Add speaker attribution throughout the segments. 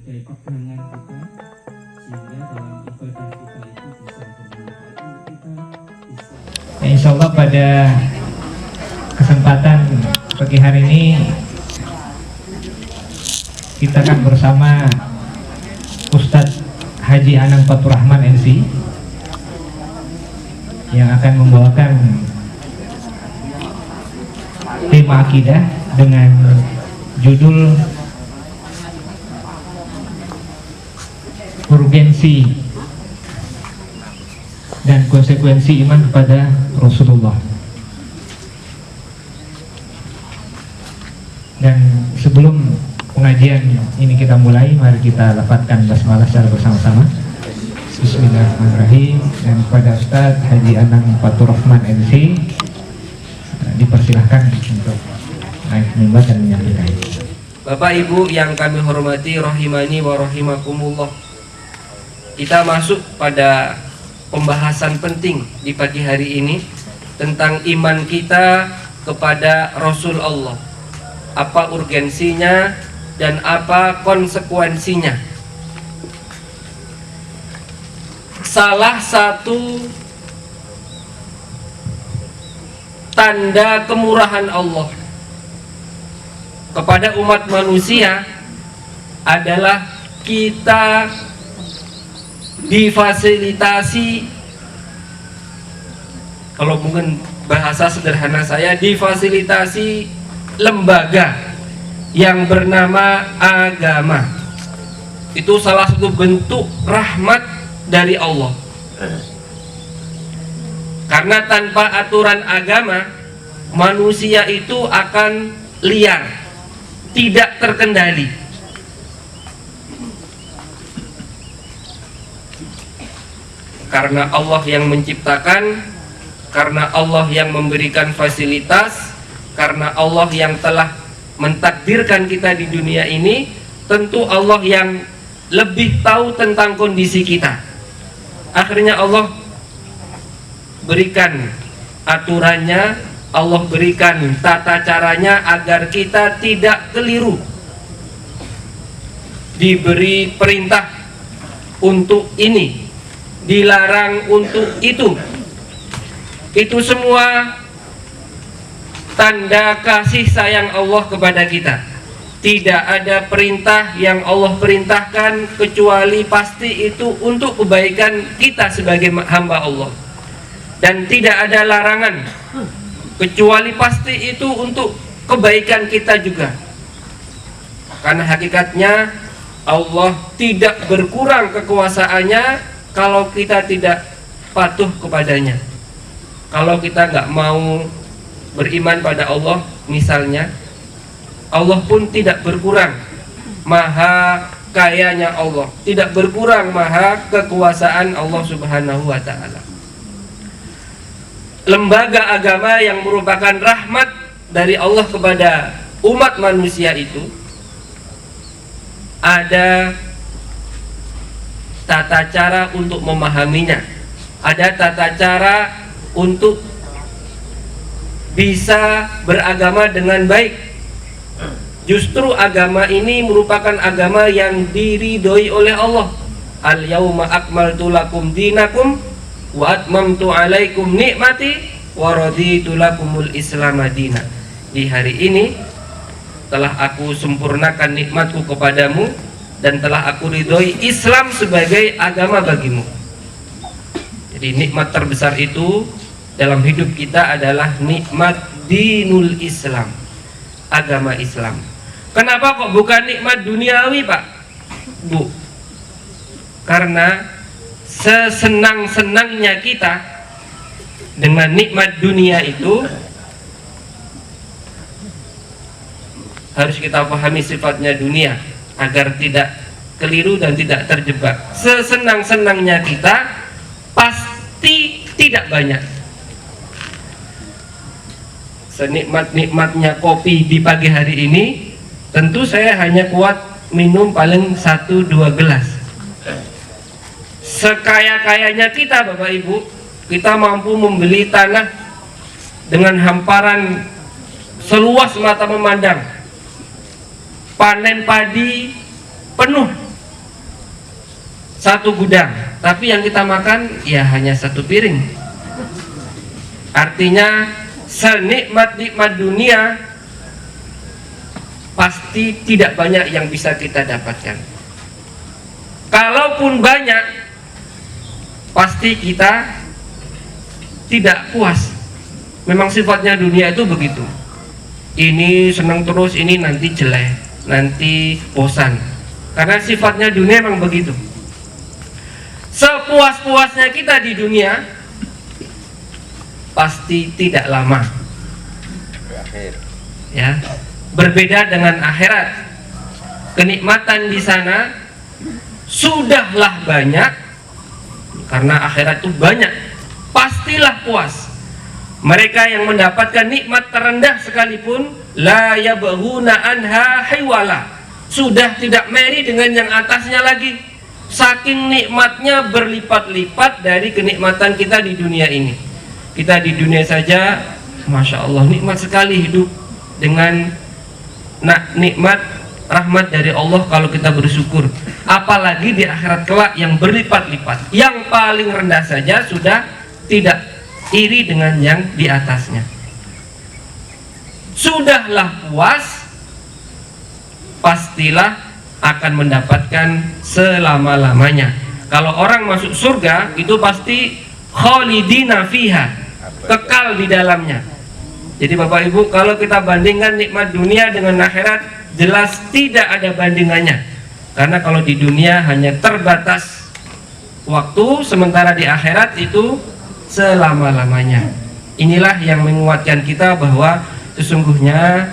Speaker 1: sebagai pegangan kita, sehingga dalam ibadah kita itu bisa bermanfaat, kita bisa.
Speaker 2: Insya Allah pada kesempatan pagi hari ini kita akan bersama Ustadz Haji Anang Faturrahman MC yang akan membawakan tema akidah dengan judul urgensi dan konsekuensi iman kepada Rasulullah. Dan sebelum pengajian ini kita mulai, mari kita lafadzkan basmalah secara bersama-sama. Bismillahirrahmanirrahim. Dan kepada Ustadz Haji Anang Faturrahman MC dipersilahkan untuk naik mimbar dan menyampaikan.
Speaker 3: Bapak Ibu yang kami hormati, rahimani wa rahimakumullah. Kita masuk pada pembahasan penting di pagi hari ini tentang iman kita kepada Rasul Allah. Apa urgensinya dan apa konsekuensinya. Salah satu tanda kemurahan Allah kepada umat manusia adalah kita difasilitasi, kalau mungkin bahasa sederhana saya, difasilitasi lembaga yang bernama agama. Itu salah satu bentuk rahmat dari Allah. Karena tanpa aturan agama, manusia itu akan liar, tidak terkendali. Karena Allah yang menciptakan, karena Allah yang memberikan fasilitas, karena Allah yang telah mentakdirkan kita di dunia ini, tentu Allah yang lebih tahu tentang kondisi kita. Akhirnya Allah berikan aturannya, Allah berikan tata caranya agar kita tidak keliru. Diberi perintah untuk ini, dilarang untuk itu. Itu semua tanda kasih sayang Allah kepada kita. Tidak ada perintah yang Allah perintahkan kecuali pasti itu untuk kebaikan kita sebagai hamba Allah. Dan tidak ada larangan kecuali pasti itu untuk kebaikan kita juga. Karena hakikatnya Allah tidak berkurang kekuasaannya kalau kita tidak patuh kepadanya. Kalau kita nggak mau beriman pada Allah misalnya, Allah pun tidak berkurang maha kayanya Allah, tidak berkurang maha kekuasaan Allah subhanahu wa ta'ala. Lembaga agama yang merupakan rahmat dari Allah kepada umat manusia itu ada tata cara untuk memahaminya, ada tata cara untuk bisa beragama dengan baik. Justru agama ini merupakan agama yang diridhoi oleh Allah. Al-yauma akmaltu lakum dinakum wa atmamtu alaikum nikmati wa raditu lakumul islam madina. Di hari ini telah aku sempurnakan nikmatku kepadamu dan telah aku ridhoi Islam sebagai agama bagimu. Jadi nikmat terbesar itu dalam hidup kita adalah nikmat dinul Islam, agama Islam. Kenapa kok bukan nikmat duniawi, Pak? Bu, karena sesenang-senangnya kita dengan nikmat dunia itu harus kita pahami sifatnya dunia agar tidak keliru dan tidak terjebak. Sesenang-senangnya kita pasti tidak banyak. Senikmat-nikmatnya kopi di pagi hari ini, tentu saya hanya kuat minum paling 1-2 gelas. Sekaya-kayanya kita, Bapak Ibu, kita mampu membeli tanah dengan hamparan seluas mata memandang, panen padi penuh satu gudang, tapi yang kita makan ya hanya satu piring. Artinya senikmat-nikmat dunia pasti tidak banyak yang bisa kita dapatkan. Kalaupun banyak, pasti kita tidak puas. Memang sifatnya dunia itu begitu. Ini senang terus, ini nanti jelek, nanti bosan. Karena sifatnya dunia memang begitu. Sepuas-puasnya kita di dunia pasti tidak lama. Ya, berbeda dengan akhirat. Kenikmatan di sana sudahlah banyak, karena akhirat itu banyak, pastilah puas. Mereka yang mendapatkan nikmat terendah sekalipun la yabghuna anha hiwala, sudah tidak meri dengan yang atasnya lagi. Saking nikmatnya berlipat-lipat dari kenikmatan kita di dunia ini. Kita di dunia saja, Masya Allah, nikmat sekali hidup dengan nikmat rahmat dari Allah kalau kita bersyukur. Apalagi di akhirat kelak yang berlipat-lipat. Yang paling rendah saja sudah tidak iri dengan yang di atasnya. Sudahlah puas, pastilah akan mendapatkan selama-lamanya. Kalau orang masuk surga itu pasti khalidina fiha, kekal di dalamnya. Jadi Bapak Ibu, kalau kita bandingkan nikmat dunia dengan akhirat, jelas tidak ada bandingannya. Karena kalau di dunia hanya terbatas waktu, sementara di akhirat itu selama-lamanya. Inilah yang menguatkan kita bahwa sesungguhnya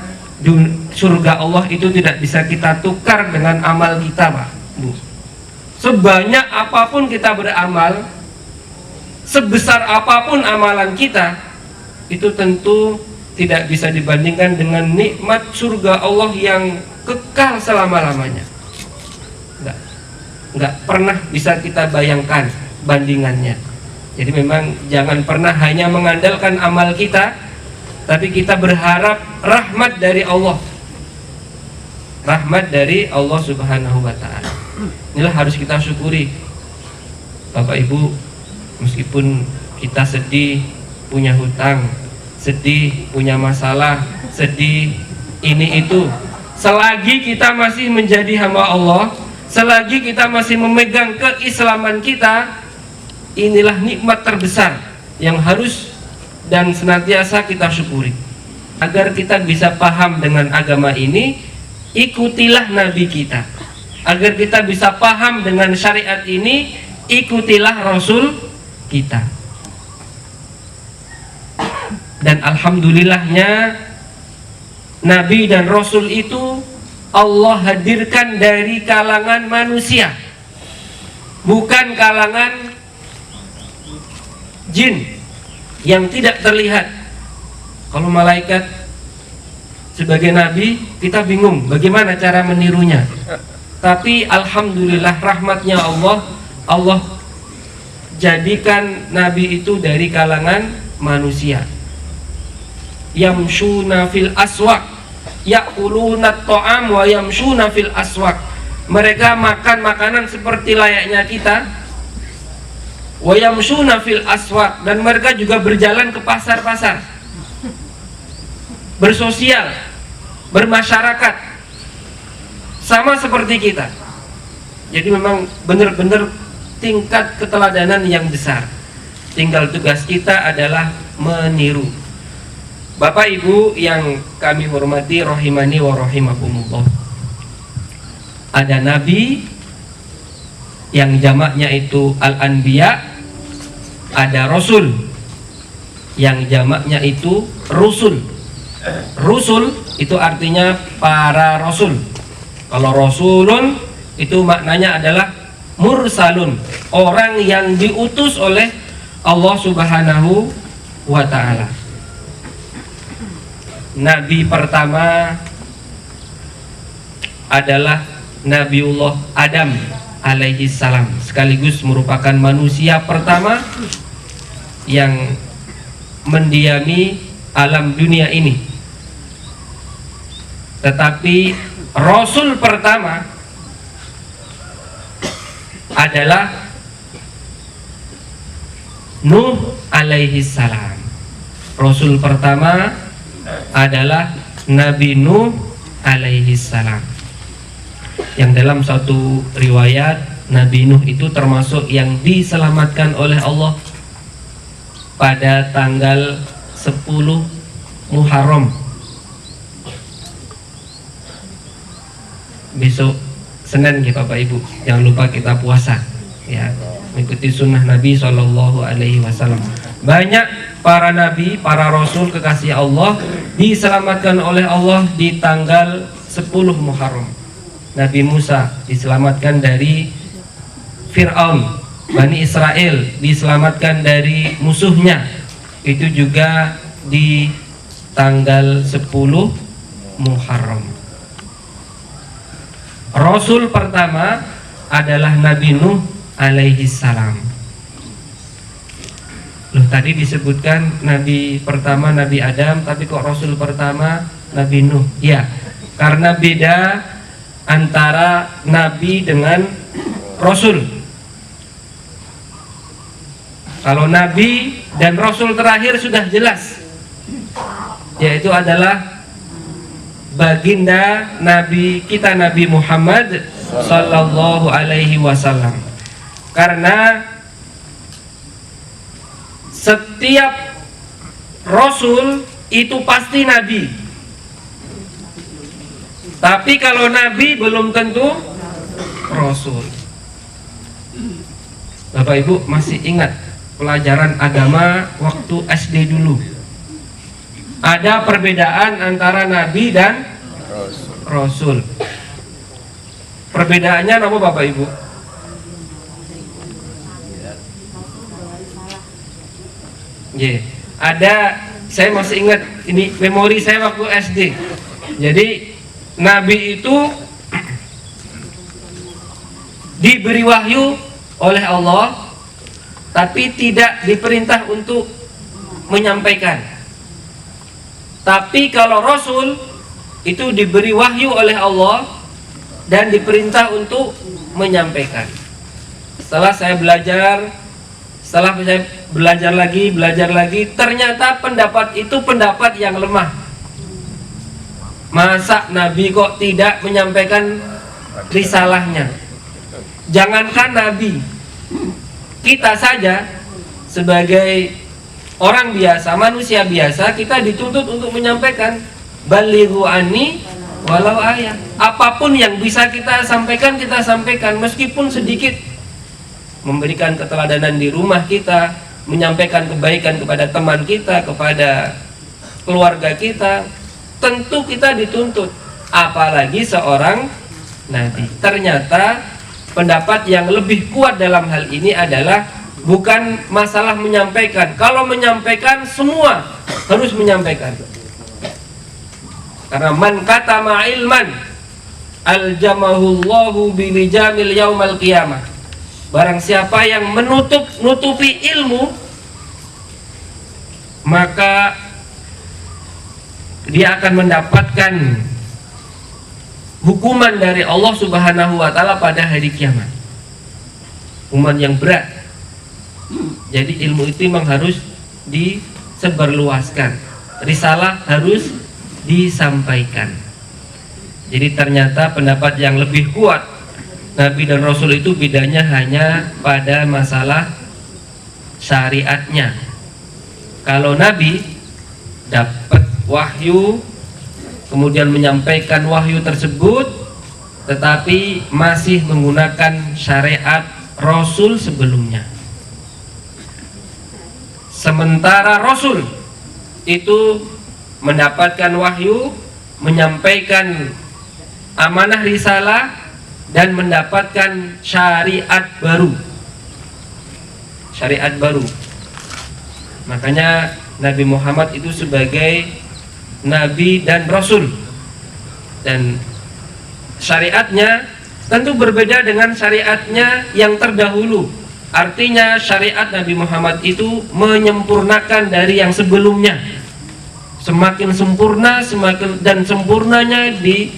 Speaker 3: surga Allah itu tidak bisa kita tukar dengan amal kita, Pak, Bu. Sebanyak apapun kita beramal, sebesar apapun amalan kita, itu tentu tidak bisa dibandingkan dengan nikmat surga Allah yang kekal selama-lamanya. Enggak pernah bisa kita bayangkan bandingannya. Jadi memang jangan pernah hanya mengandalkan amal kita, tapi kita berharap rahmat dari Allah. Rahmat dari Allah Subhanahu wa ta'ala. Inilah harus kita syukuri. Bapak Ibu, meskipun kita sedih, punya hutang, sedih, punya masalah, sedih, ini itu, selagi kita masih menjadi hamba Allah, selagi kita masih memegang keislaman kita, inilah nikmat terbesar yang harus dan senantiasa kita syukuri. Agar kita bisa paham dengan agama ini, ikutilah Nabi kita. Agar kita bisa paham dengan syariat ini, ikutilah Rasul kita. Dan alhamdulillahnya, Nabi dan Rasul itu Allah hadirkan dari kalangan manusia, bukan kalangan jin yang tidak terlihat. Kalau malaikat sebagai nabi, kita bingung bagaimana cara menirunya. Tapi alhamdulillah rahmatnya Allah, Allah jadikan nabi itu dari kalangan manusia. Yamshuna fil aswaq, ya'kuluna ta'am wa yamshuna fil aswaq. Mereka makan makanan seperti layaknya kita. Wa yamshuna fil aswaq, dan mereka juga berjalan ke pasar-pasar, bersosial, bermasyarakat, sama seperti kita. Jadi memang benar-benar tingkat keteladanan yang besar. Tinggal tugas kita adalah meniru. Bapak Ibu yang kami hormati, rahimani wa rahimakumullah. Ada nabi yang jamaknya itu al-anbiya, ada rasul yang jamaknya itu rusul. Rusul itu artinya para rasul. Kalau rasulun itu maknanya adalah mursalun, orang yang diutus oleh Allah Subhanahu wa ta'ala. Nabi pertama adalah Nabiullah Adam alaihi salam, sekaligus merupakan manusia pertama yang mendiami alam dunia ini. Tetapi Rasul pertama adalah Nuh alaihi salam. Rasul pertama adalah Nabi Nuh alaihi salam. Yang dalam satu riwayat Nabi Nuh itu termasuk yang diselamatkan oleh Allah pada tanggal 10 Muharram. Besok Senin ya Bapak Ibu, jangan lupa kita puasa ya, mengikuti sunnah Nabi SAW. Banyak para nabi, para rasul kekasih Allah diselamatkan oleh Allah di tanggal 10 Muharram. Nabi Musa diselamatkan dari Fir'aun, Bani Israel diselamatkan dari musuhnya, itu juga di tanggal 10 Muharram. Rasul pertama adalah Nabi Nuh alaihi salam. Loh, tadi disebutkan Nabi pertama Nabi Adam, tapi kok Rasul pertama Nabi Nuh? Ya, karena beda antara Nabi dengan Rasul. Kalau Nabi dan Rasul terakhir sudah jelas, yaitu adalah baginda Nabi kita Nabi Muhammad sallallahu alaihi wasallam. Karena setiap rasul itu pasti nabi. Tapi kalau nabi belum tentu rasul. Bapak Ibu masih ingat pelajaran agama waktu SD dulu? Ada perbedaan antara nabi dan rasul. Perbedaannya apa Bapak Ibu? Yeah. Ada, saya masih ingat ini memori saya waktu SD. Jadi nabi itu diberi wahyu oleh Allah, tapi tidak diperintah untuk menyampaikan. Tapi kalau Rasul itu diberi wahyu oleh Allah dan diperintah untuk menyampaikan. Setelah saya belajar lagi, ternyata pendapat itu pendapat yang lemah. Masa Nabi kok tidak menyampaikan risalahnya? Jangankan Nabi, kita saja sebagai orang biasa, manusia biasa, kita dituntut untuk menyampaikan balighu anni walau ayat. Apapun yang bisa kita sampaikan, meskipun sedikit. Memberikan keteladanan di rumah kita, menyampaikan kebaikan kepada teman kita, kepada keluarga kita, tentu kita dituntut. Apalagi seorang nabi. Ternyata pendapat yang lebih kuat dalam hal ini adalah bukan masalah menyampaikan. Kalau menyampaikan, semua harus menyampaikan. Karena man katama ilman aljamahullahu bilijamil yaumal qiyamah. Barang siapa yang nutupi ilmu, maka dia akan mendapatkan hukuman dari Allah Subhanahu wa taala pada hari kiamat. Hukuman yang berat. Jadi ilmu itu memang harus disebarluaskan. Risalah harus disampaikan. Jadi ternyata pendapat yang lebih kuat, Nabi dan Rasul itu bedanya hanya pada masalah syariatnya. Kalau Nabi dapat wahyu, kemudian menyampaikan wahyu tersebut, tetapi masih menggunakan syariat Rasul sebelumnya. Sementara Rasul itu mendapatkan wahyu, menyampaikan amanah risalah, dan mendapatkan syariat baru. Syariat baru. Makanya Nabi Muhammad itu sebagai Nabi dan Rasul. Dan syariatnya tentu berbeda dengan syariatnya yang terdahulu. Artinya syariat Nabi Muhammad itu menyempurnakan dari yang sebelumnya. Semakin sempurna, semakin dan sempurnanya di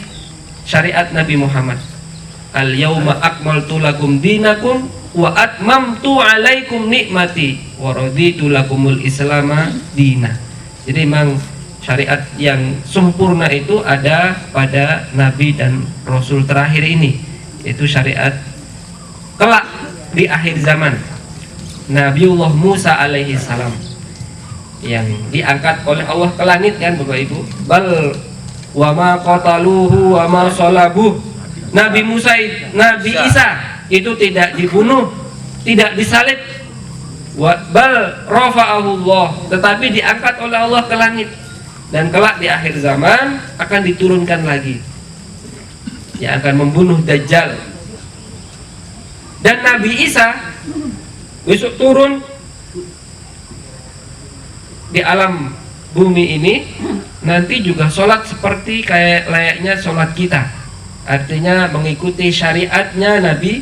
Speaker 3: syariat Nabi Muhammad. Al-yauma akmaltu lakum dinakum wa atmamtu alaikum nikmati wa raditu lakumul islama dina. Jadi memang syariat yang sempurna itu ada pada nabi dan rasul terakhir ini, yaitu syariat kelak di akhir zaman, Nabiullah Musa alaihi salam, yang diangkat oleh Allah ke langit kan Bapak Ibu. Bal wa ma qataluhu wa ma salabuh. Nabi Isa itu tidak dibunuh, tidak disalib. Bal rafa'ahu Allah, tetapi diangkat oleh Allah ke langit. Dan kelak di akhir zaman akan diturunkan lagi, yang akan membunuh Dajjal. Dan Nabi Isa besok turun di alam bumi ini, nanti juga sholat seperti kayak layaknya sholat kita. Artinya mengikuti syariatnya Nabi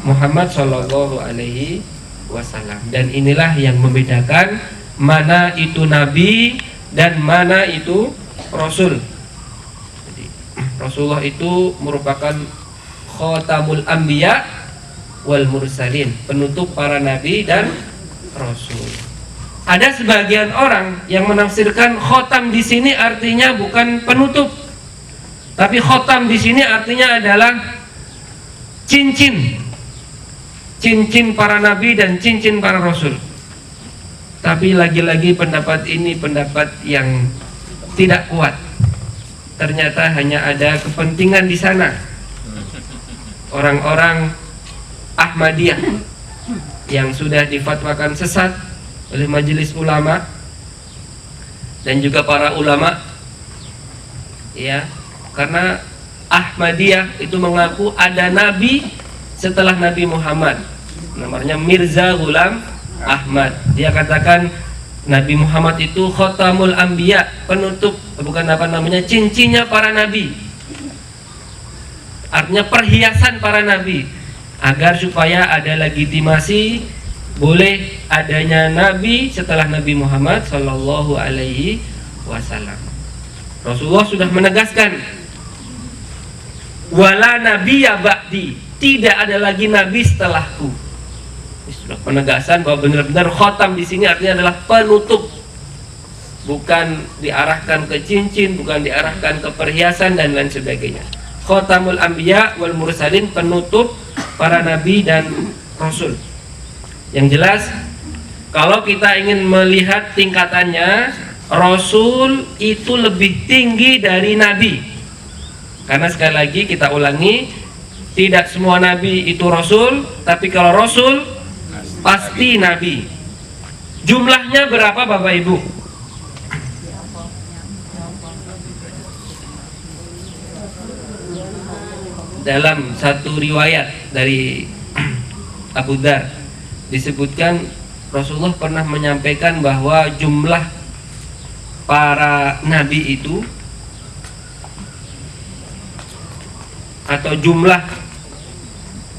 Speaker 3: Muhammad Shallallahu Alaihi Wasallam. Dan inilah yang membedakan mana itu Nabi dan mana itu Rasul. Jadi, Rasulullah itu merupakan Khatamul Anbiya wal Mursalin, penutup para Nabi dan Rasul. Ada sebagian orang yang menafsirkan khotam di sini artinya bukan penutup, tapi khotam di sini artinya adalah cincin para nabi dan cincin para rasul. Tapi lagi-lagi pendapat ini pendapat yang tidak kuat. Ternyata hanya ada kepentingan di sana. Orang-orang Ahmadiyah yang sudah difatwakan sesat oleh majelis ulama dan juga para ulama, ya, karena Ahmadiyah itu mengaku ada nabi setelah Nabi Muhammad, namanya Mirza Ghulam Ahmad. Dia katakan Nabi Muhammad itu Khatamul Anbiya, penutup, bukan apa namanya, cincinnya para nabi, artinya perhiasan para nabi, agar supaya ada legitimasi boleh adanya nabi setelah Nabi Muhammad Sallallahu Alaihi Wasallam. Rasulullah sudah menegaskan, wala nabiyya ba'di, tidak ada lagi nabi setelahku. Ini sudah penegasan bahwa benar-benar khotam di sini artinya adalah penutup, bukan diarahkan ke cincin, bukan diarahkan ke perhiasan dan lain sebagainya. Khatamul Anbiya wal Mursalin, penutup para nabi dan rasul. Yang jelas, kalau kita ingin melihat tingkatannya, rasul itu lebih tinggi dari nabi. Karena sekali lagi kita ulangi, tidak semua nabi itu rasul, tapi kalau rasul pasti nabi. Jumlahnya berapa Bapak Ibu? Dalam satu riwayat dari Abu Dzar disebutkan Rasulullah pernah menyampaikan bahwa jumlah para nabi itu atau jumlah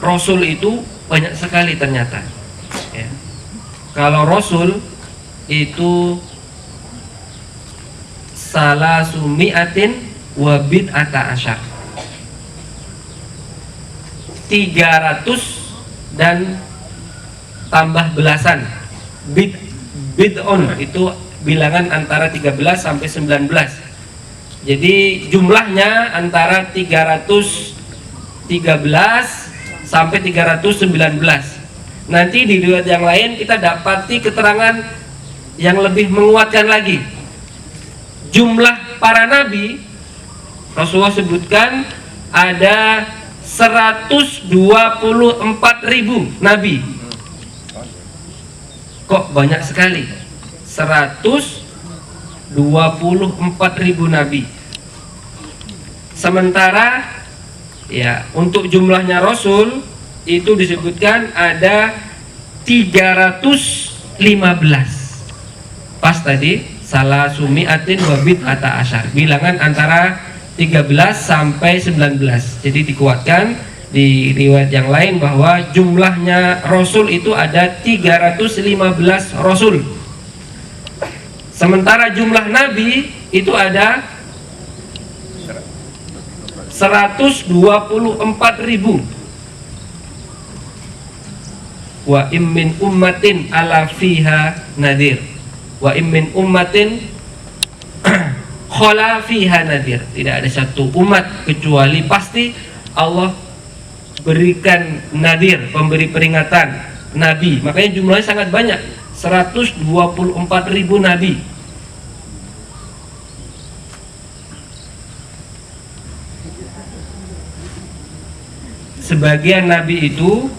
Speaker 3: rasul itu banyak sekali ternyata, ya. Kalau rasul itu salasumi'atin wa bid'ata asyar, 300 dan tambah belasan. Bid'un itu bilangan antara 13 sampai 19. Jadi jumlahnya antara 313 sampai 319. Nanti di riwayat yang lain kita dapati keterangan yang lebih menguatkan lagi. Jumlah para nabi Rasulullah sebutkan ada 124.000 nabi. Kok banyak sekali? 124.000 nabi. Sementara ya untuk jumlahnya rasul itu disebutkan ada 315. Pas tadi salah sumi'atin wabid ata asyar, bilangan antara 13 sampai 19. Jadi dikuatkan di riwayat yang lain bahwa jumlahnya rasul itu ada 315 rasul. Sementara jumlah nabi itu ada 124.000. Wa im min ummatin ala fiha nadir. Wa im min ummatin khala fiha nadir. Tidak ada satu umat kecuali pasti Allah berikan nadir, pemberi peringatan, nabi. Makanya jumlahnya sangat banyak, 124.000 nabi. Sebagian nabi itu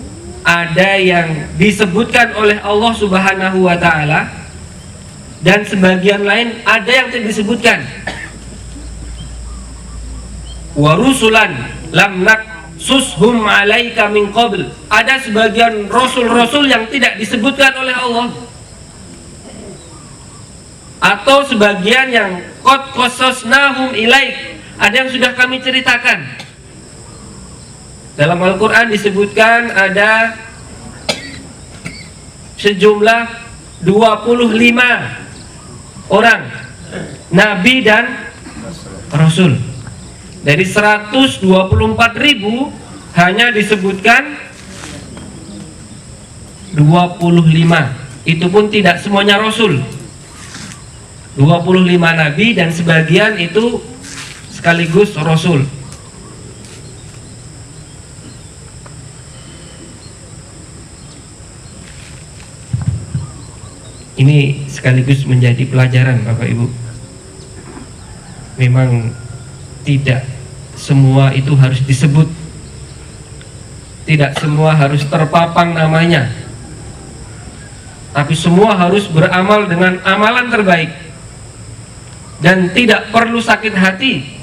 Speaker 3: ada yang disebutkan oleh Allah Subhanahu wa taala, dan sebagian lain ada yang tidak disebutkan. Wa rusulan lam naqsushum 'alaika min qabl. Ada sebagian rasul-rasul yang tidak disebutkan oleh Allah. Atau sebagian yang qad qasasnahum ilaik, ada yang sudah kami ceritakan. Dalam Al-Quran disebutkan ada sejumlah 25 orang nabi dan rasul. Dari 124.000 hanya disebutkan 25. Itu pun tidak semuanya rasul. 25 nabi dan sebagian itu sekaligus rasul. Ini sekaligus menjadi pelajaran Bapak Ibu. Memang tidak semua itu harus disebut, tidak semua harus terpapang namanya, tapi semua harus beramal dengan amalan terbaik. Dan tidak perlu sakit hati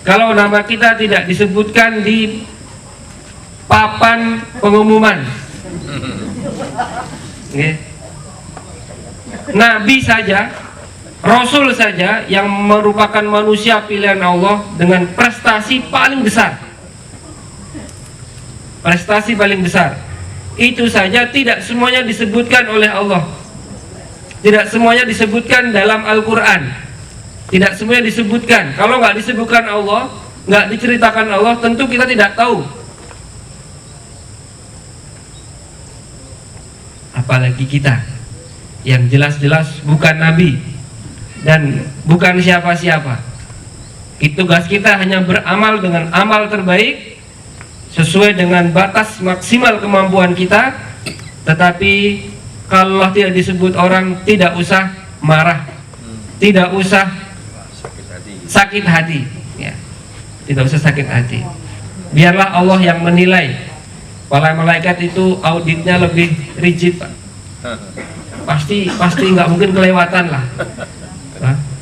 Speaker 3: kalau nama kita tidak disebutkan di papan pengumuman. Okay. Nabi saja, Rasul saja yang merupakan manusia pilihan Allah dengan prestasi paling besar, prestasi paling besar, itu saja tidak semuanya disebutkan oleh Allah, tidak semuanya disebutkan dalam Al-Quran, tidak semuanya disebutkan. Kalau nggak disebutkan Allah, nggak diceritakan Allah, tentu kita tidak tahu. Apalagi kita yang jelas-jelas bukan nabi dan bukan siapa-siapa. Tugas kita hanya beramal dengan amal terbaik sesuai dengan batas maksimal kemampuan kita. Tetapi kalau Allah tidak disebut orang, tidak usah marah, tidak usah sakit hati, ya. Tidak usah sakit hati. Biarlah Allah yang menilai. Para malaikat itu auditnya lebih rigid, Pak. Pasti nggak mungkin kelewatan lah.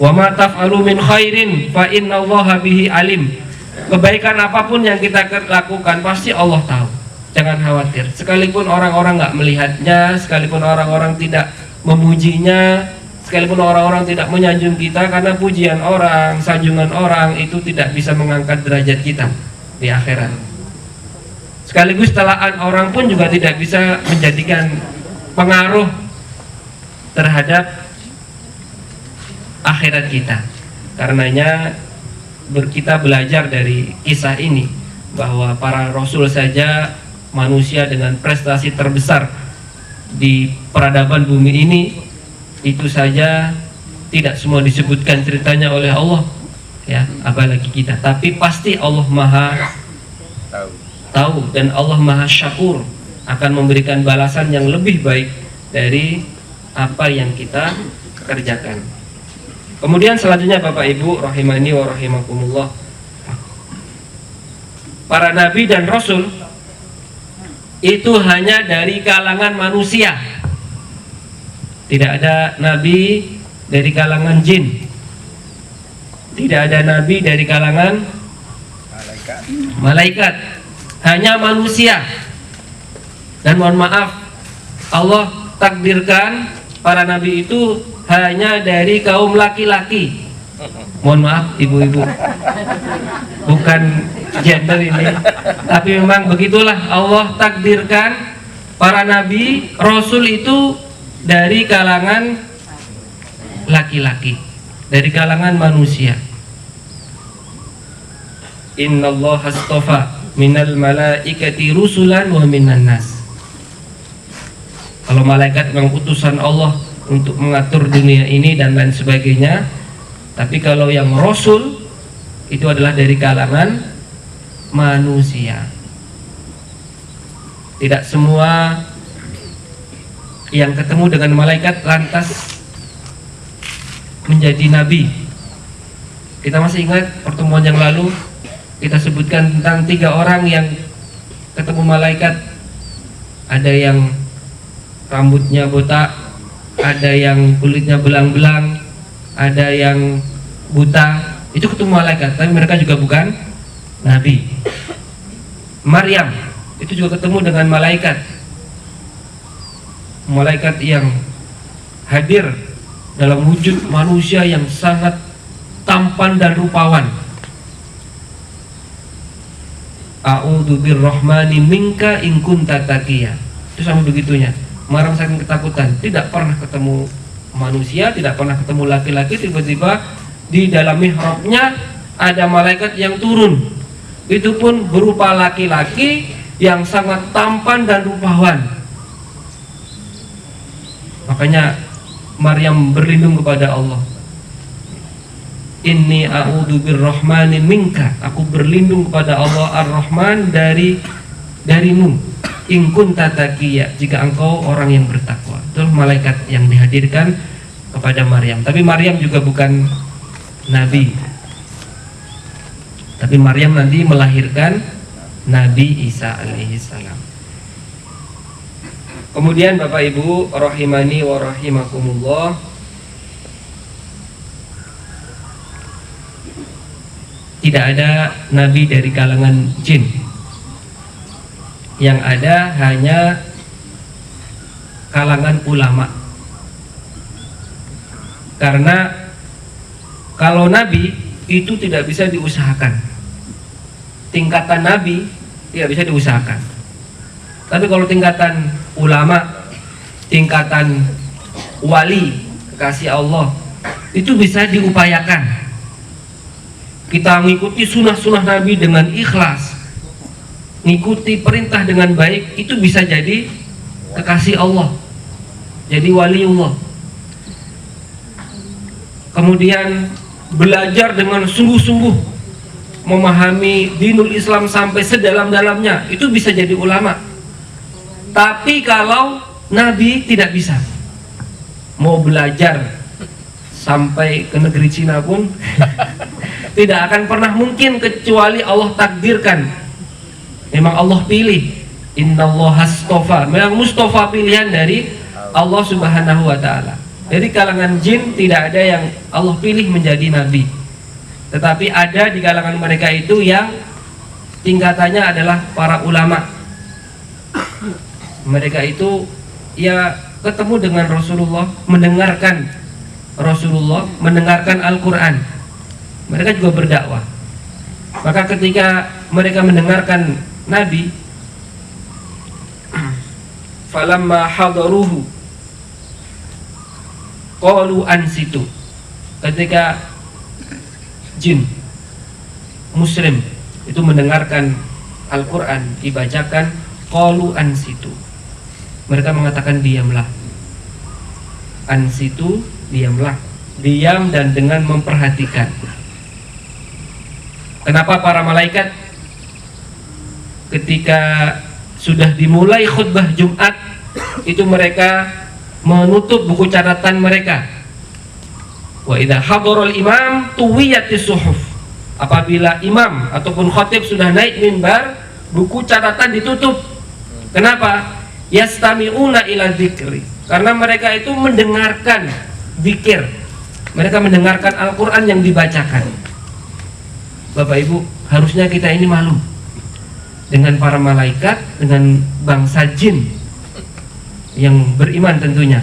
Speaker 3: Wa ma taf'alu min khairin fa innallaha bihi alim. Kebaikan apapun yang kita lakukan pasti Allah tahu. Jangan khawatir. Sekalipun orang-orang nggak melihatnya, sekalipun orang-orang tidak memujinya, sekalipun orang-orang tidak menyanjung kita, karena pujian orang, sanjungan orang itu tidak bisa mengangkat derajat kita di akhirat. Sekaligus celaan orang pun juga tidak bisa menjadikan pengaruh terhadap akhirat kita. Karenanya kita belajar dari kisah ini bahwa para rasul saja, manusia dengan prestasi terbesar di peradaban bumi ini, itu saja tidak semua disebutkan ceritanya oleh Allah, ya, apalagi kita. Tapi pasti Allah Maha tahu dan Allah Maha Syakur, akan memberikan balasan yang lebih baik dari apa yang kita kerjakan. Kemudian selanjutnya Bapak Ibu rahimani wa rahimakumullah, para nabi dan rasul itu hanya dari kalangan manusia. Tidak ada nabi dari kalangan jin, tidak ada nabi dari kalangan malaikat, hanya manusia. Dan mohon maaf, Allah takdirkan para nabi itu hanya dari kaum laki-laki. Mohon maaf ibu-ibu, bukan gender ini, tapi memang begitulah Allah takdirkan para nabi, rasul itu dari kalangan laki-laki, dari kalangan manusia. Innallaha astafa minal malaikati rusulan wa minan nas. Kalau malaikat memang utusan Allah untuk mengatur dunia ini dan lain sebagainya, tapi kalau yang rasul itu adalah dari kalangan manusia. Tidak semua yang ketemu dengan malaikat lantas menjadi nabi. Kita masih ingat pertemuan yang lalu kita sebutkan tentang 3 orang yang ketemu malaikat. Ada yang rambutnya botak, ada yang kulitnya belang-belang, ada yang buta. Itu ketemu malaikat, tapi mereka juga bukan nabi. Maryam itu juga ketemu dengan malaikat. Malaikat yang hadir dalam wujud manusia yang sangat tampan dan rupawan. A'udzu birrahmani minka in kunta taqiyya. Itu sama begitunya. Maryam saking ketakutan, tidak pernah ketemu manusia, tidak pernah ketemu laki-laki, tiba-tiba di dalam mihrabnya ada malaikat yang turun. Itu pun berupa laki-laki yang sangat tampan dan rupawan. Makanya Maryam berlindung kepada Allah. Inni a'udzu birrahmani minka. Aku berlindung kepada Allah Ar-Rahman darimu. In kunta taqiyya, jika engkau orang yang bertakwa. Itu malaikat yang dihadirkan kepada Maryam. Tapi Maryam juga bukan nabi. Tapi Maryam nanti melahirkan Nabi Isa alaihissalam. Kemudian Bapak Ibu rahimani wa rahimakumullah, tidak ada nabi dari kalangan jin. Yang ada hanya kalangan ulama. Karena kalau nabi itu tidak bisa diusahakan. Tingkatan nabi tidak bisa diusahakan. Tapi kalau tingkatan ulama, tingkatan wali kekasih Allah, itu bisa diupayakan. Kita mengikuti sunnah-sunnah Nabi dengan ikhlas, mengikuti perintah dengan baik, itu bisa jadi kekasih Allah, jadi waliullah. Kemudian belajar dengan sungguh-sungguh, memahami dinul Islam sampai sedalam-dalamnya, itu bisa jadi ulama. Tapi kalau Nabi tidak bisa, mau belajar sampai ke negeri Cina pun tidak akan pernah mungkin kecuali Allah takdirkan. Memang Allah pilih. Innallaha astafa, memang Mustafa pilihan dari Allah Subhanahu wa taala. Dari kalangan jin tidak ada yang Allah pilih menjadi nabi. Tetapi ada di kalangan mereka itu yang tingkatannya adalah para ulama. Mereka itu ya ketemu dengan Rasulullah, mendengarkan Rasulullah, mendengarkan Al-Quran. Mereka juga berdakwah. Maka ketika mereka mendengarkan Nabi, falamma hadaruhu qalu ansitu. Ketika jin muslim itu mendengarkan Al-Quran dibacakan, qalu ansitu, mereka mengatakan diamlah. Ansitu, diamlah, diam dan dengan memperhatikan. Kenapa para malaikat ketika sudah dimulai khutbah Jumat itu mereka menutup buku catatan mereka? Wa idza hadarul imam tuwiyatis suhuf. Apabila imam ataupun khatib sudah naik mimbar, buku catatan ditutup. Kenapa? Yastami'una ila dzikri. Karena mereka itu mendengarkan zikir. Mereka mendengarkan Al-Qur'an yang dibacakan. Bapak Ibu, harusnya kita ini malu dengan para malaikat, dengan bangsa jin yang beriman tentunya.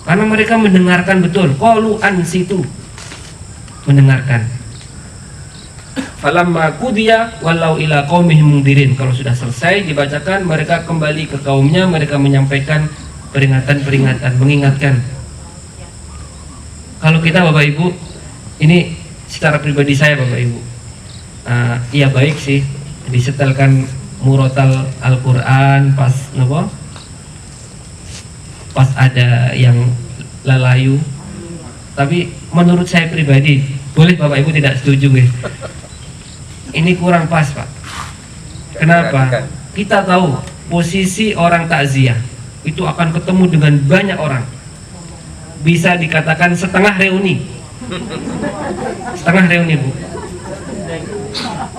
Speaker 3: Karena mereka mendengarkan betul. Qalu ansitu, mendengarkan. Falamma qudiya wallau ila qaumihim mundirin. Kalau sudah selesai dibacakan, mereka kembali ke kaumnya, mereka menyampaikan peringatan-peringatan, mengingatkan. Kalau kita Bapak Ibu, ini secara pribadi saya Bapak Ibu, Iya baik sih disetelkan murotal Al-Quran pas pas ada yang lalayu. Tapi menurut saya pribadi, boleh Bapak Ibu tidak setuju ya, ini kurang pas Pak. Kenapa? Kita tahu posisi orang takziah itu akan ketemu dengan banyak orang, bisa dikatakan setengah reuni Bu.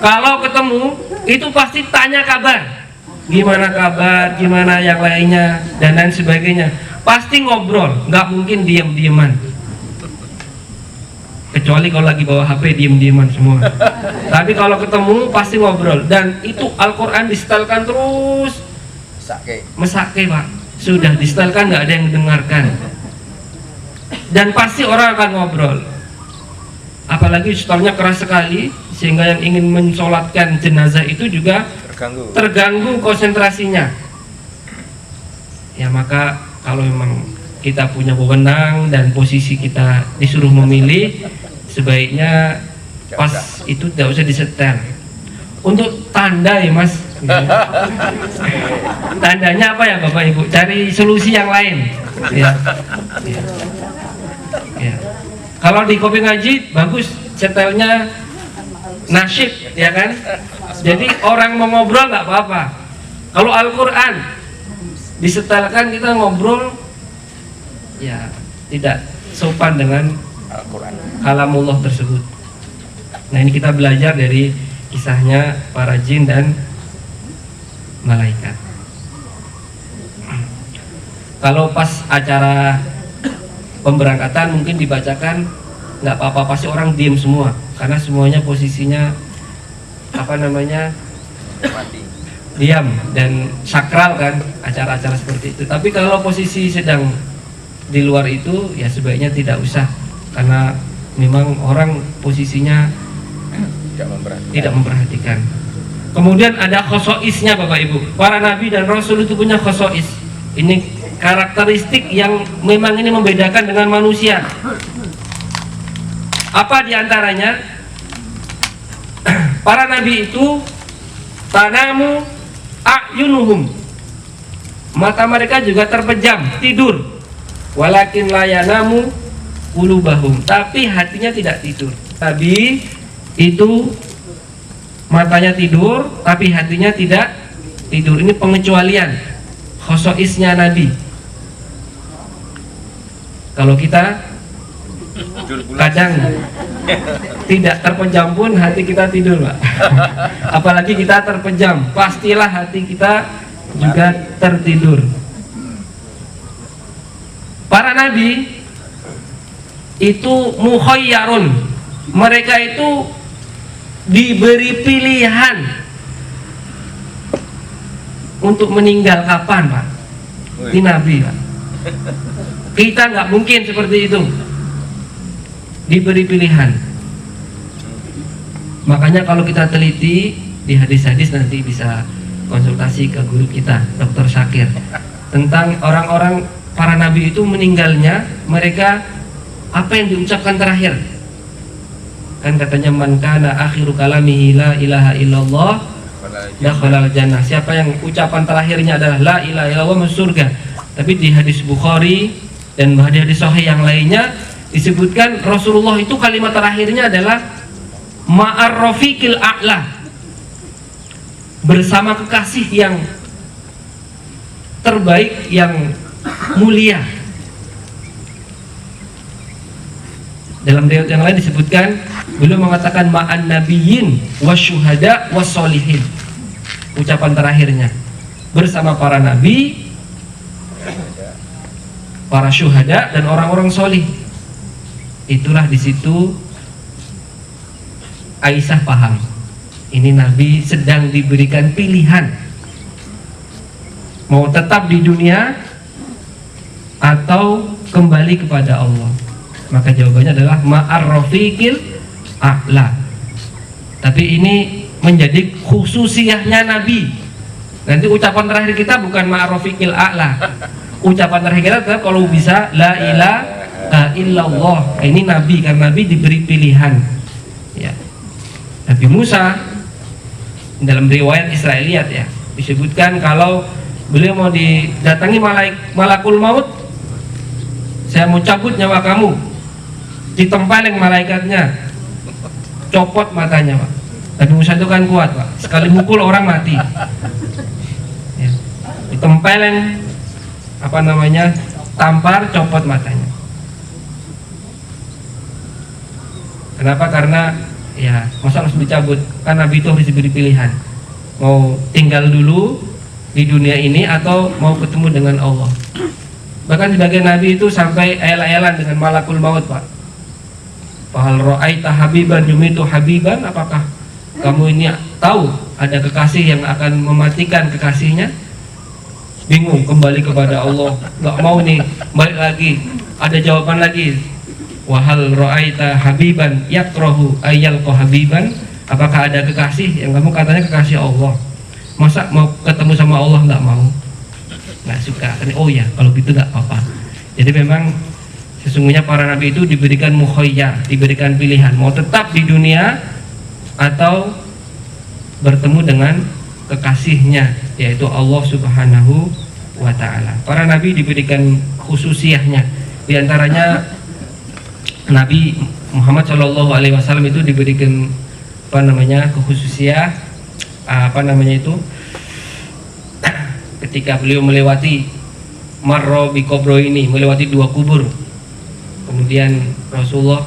Speaker 3: Kalau ketemu itu pasti tanya kabar, gimana yang lainnya dan lain sebagainya. Pasti ngobrol, nggak mungkin diam-diaman. Kecuali kalau lagi bawa HP diam-diaman semua. Tapi kalau ketemu pasti ngobrol, dan itu Al-Quran disetelkan terus. Mesake Pak, sudah disetelkan nggak ada yang mendengarkan. Dan pasti orang akan ngobrol. Apalagi setelnya keras sekali, sehingga yang ingin mensolatkan jenazah itu juga terganggu konsentrasinya. Ya maka kalau memang kita punya wewenang dan posisi kita disuruh memilih, sebaiknya pas itu tidak usah disetel. Untuk tanda ya Mas, tandanya apa ya Bapak Ibu? Cari solusi yang lain. Ya. Kalau di kopi ngaji bagus setelnya nasyid, ya kan? Jadi orang mau ngobrol nggak apa-apa. Kalau Al-Quran disetelkan kita ngobrol, ya tidak sopan dengan kalamullah tersebut. Nah ini kita belajar dari kisahnya para jin dan malaikat. Kalau pas acara pemberangkatan mungkin dibacakan nggak apa-apa, pasti orang diem semua karena semuanya posisinya diam dan sakral kan acara-acara seperti itu. Tapi kalau posisi sedang di luar itu ya sebaiknya tidak usah, karena memang orang posisinya tidak memperhatikan. Kemudian ada khosoisnya Bapak Ibu. Para nabi dan rasul itu punya khosois. Ini karakteristik yang memang ini membedakan dengan manusia. Apa diantaranya? Para nabi itu tanamu a'yunuhum, mata mereka juga terpejam, tidur. Walakin layanamu qulubahum, tapi hatinya tidak tidur. Nabi itu matanya tidur, tapi hatinya tidak tidur. Ini pengecualian khosoisnya Nabi. Kalau kita kadang tidak terpejam pun hati kita tidur Pak. Apalagi kita terpejam, pastilah hati kita juga tertidur. Para nabi itu mukhayyarun, mereka itu diberi pilihan untuk meninggal kapan Pak. Ini nabi Pak. Kita nggak mungkin seperti itu, diberi pilihan. Makanya kalau kita teliti di hadis-hadis, nanti bisa konsultasi ke guru kita Dr. Syakir tentang orang-orang para nabi itu meninggalnya, mereka apa yang diucapkan terakhir. Kan katanya man kana akhiru kalamihi la ilaha illallah dakhalal jannah. Siapa yang ucapan terakhirnya adalah la ilaha illallah, masuk surga. Tapi di hadis Bukhari dan hadis sahih yang lainnya disebutkan Rasulullah itu kalimat terakhirnya adalah ma'ar rafiqil a'la, bersama kekasih yang terbaik, yang mulia. Dalam riwayat yang lain disebutkan beliau mengatakan ma'an nabiyyin wasyuhada wassolihin, ucapan terakhirnya bersama para nabi, para syuhada dan orang-orang solih. Itulah di situ Aisyah paham, ini Nabi sedang diberikan pilihan mau tetap di dunia atau kembali kepada Allah. Maka jawabannya adalah ma'ar rafiqil a'la. Tapi ini menjadi khususiyahnya Nabi. Nanti ucapan terakhir kita bukan ma'ar rafiqil a'la. Ucapan terakhir kita adalah kalau bisa la ilaha illallah. Ini Nabi, karena Nabi diberi pilihan. Ya. Nabi Musa dalam riwayat Israiliyat ya disebutkan kalau beliau mau didatangi malakul maut, saya mau cabut nyawa kamu, ditempeleng malaikatnya, copot matanya Pak. Nabi Musa itu kan kuat Pak, sekali mukul orang mati ya. Ditempeleng tampar, copot matanya. Kenapa? Karena ya masa harus dicabut, kan Nabi itu harus diberi pilihan, mau tinggal dulu di dunia ini atau mau ketemu dengan Allah. Bahkan sebagian Nabi itu sampai ayal-ayalan dengan malakul maut Pak. Fahal ra'aita habiban yumitu habiban, apakah kamu ini tahu ada kekasih yang akan mematikan kekasihnya? Bingung, kembali kepada Allah, nggak mau nih balik lagi. Ada jawaban lagi, wahal ra'aita habiban yakrahu ayyalqa habiban, apakah ada kekasih yang kamu katanya kekasih Allah, masa mau ketemu sama Allah nggak mau, nggak suka. Oh ya, kalau gitu nggak apa-apa. Jadi memang sesungguhnya para nabi itu diberikan mukhayyar, diberikan pilihan, mau tetap di dunia atau bertemu dengan kekasihnya, yaitu Allah Subhanahu wa ta'ala. Para nabi diberikan khususiyahnya, diantaranya Nabi Muhammad Shallallahu Alaihi Wasallam itu diberikan kekhususian ketika beliau melewati marro bi kubro ini, melewati 2 kubur. Kemudian Rasulullah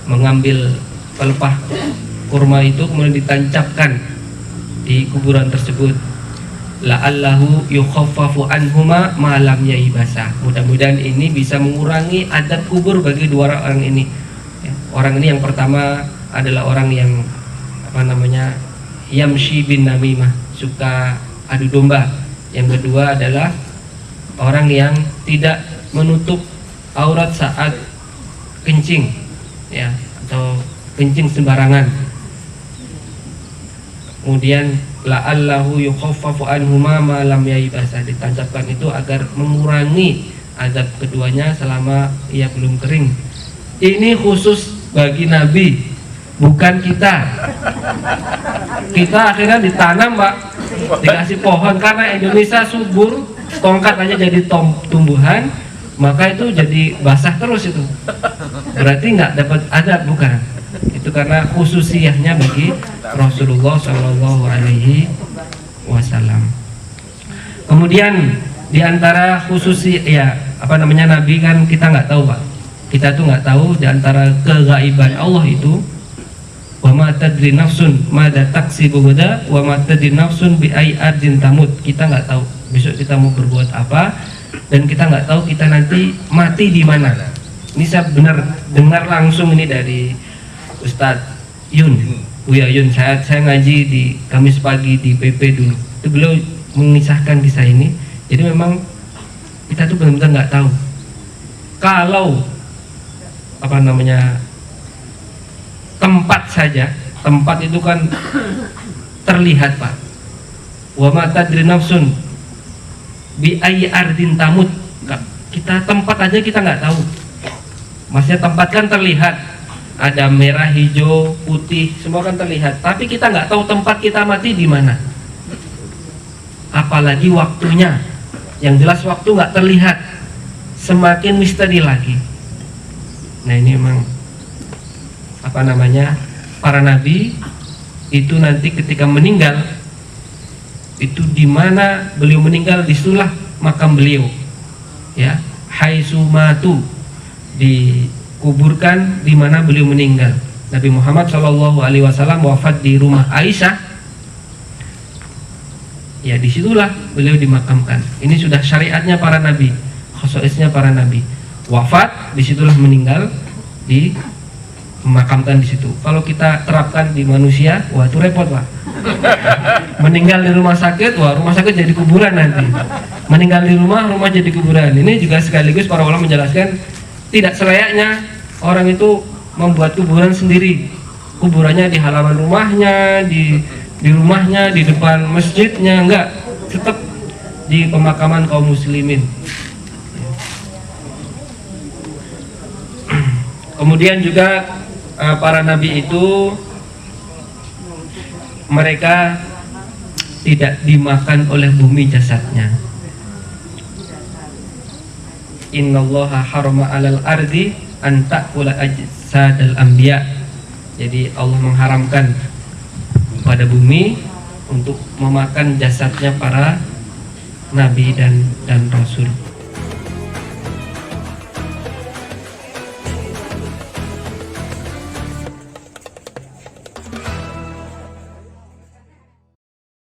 Speaker 3: mengambil pelepah kurma itu, kemudian ditancapkan di kuburan tersebut. La'allahu yukhaffafu anhuma ma lam yaibasa. Mudah-mudahan ini bisa mengurangi adab kubur bagi 2 orang ini. Ya, orang ini yang pertama adalah orang yang yamshi bin namimah, suka adu domba. Yang kedua adalah orang yang tidak menutup aurat saat kencing, ya, atau kencing sembarangan. Kemudian la'allahu yukhaffafu anhuma ma lam yaibasa, ditancapkan itu agar mengurangi azab keduanya selama ia belum kering. Ini khusus bagi nabi, bukan kita. Kita akhirnya ditanam Pak, dikasih pohon, karena Indonesia subur, tongkat aja jadi tumbuhan, maka itu jadi basah terus itu. Berarti nggak dapat azab, bukan? Itu karena khususiyahnya bagi Rasulullah Shallallahu Alaihi Wasallam. Kemudian diantara nabi kan kita nggak tahu Pak. Kita tuh nggak tahu diantara kegaiban Allah itu, wa ma tadri nafsun madza taksibu ghadan wa ma tadri nafsun bi ayyi ardin tamut. Kita nggak tahu besok kita mau berbuat apa, dan kita nggak tahu kita nanti mati di mana. Ini saya benar dengar langsung ini dari Ustadz Buya Yun, saya ngaji di Kamis pagi di PP dulu. Itu beliau mengisahkan kisah ini. Jadi memang kita tuh benar-benar nggak tahu. Kalau tempat saja, tempat itu kan terlihat Pak. Wa ma tadri nafsun bi ayyi ardin tamut. Kita tempat aja kita nggak tahu. Maksudnya tempat kan terlihat, ada merah, hijau, putih, semua kan terlihat. Tapi kita nggak tahu tempat kita mati di mana. Apalagi waktunya. Yang jelas waktu nggak terlihat, semakin misteri lagi. Nah ini memang para nabi itu nanti ketika meninggal, itu di mana beliau meninggal, disitulah makam beliau. Ya, haitsumatu, dikuburkan di mana beliau meninggal. Nabi Muhammad Shallallahu Alaihi Wasallam wafat di rumah Aisyah, ya disitulah beliau dimakamkan. Ini sudah syariatnya para nabi, khususnya para nabi. Wafat, disitulah meninggal, dimakamkan di situ. Kalau kita terapkan di manusia, wah itu repot Pak. Meninggal di rumah sakit, wah rumah sakit jadi kuburan nanti. Meninggal di rumah, rumah jadi kuburan. Ini juga sekaligus para ulama menjelaskan tidak selayaknya orang itu membuat kuburan sendiri. Kuburannya di halaman rumahnya, di rumahnya, di depan masjidnya, enggak, tetap di pemakaman kaum muslimin. Kemudian juga para nabi itu mereka tidak dimakan oleh bumi jasadnya. Innallaha harama 'alal ardi an ta'kula ajsadal anbiya. Jadi Allah mengharamkan pada bumi untuk memakan jasadnya para nabi dan rasul.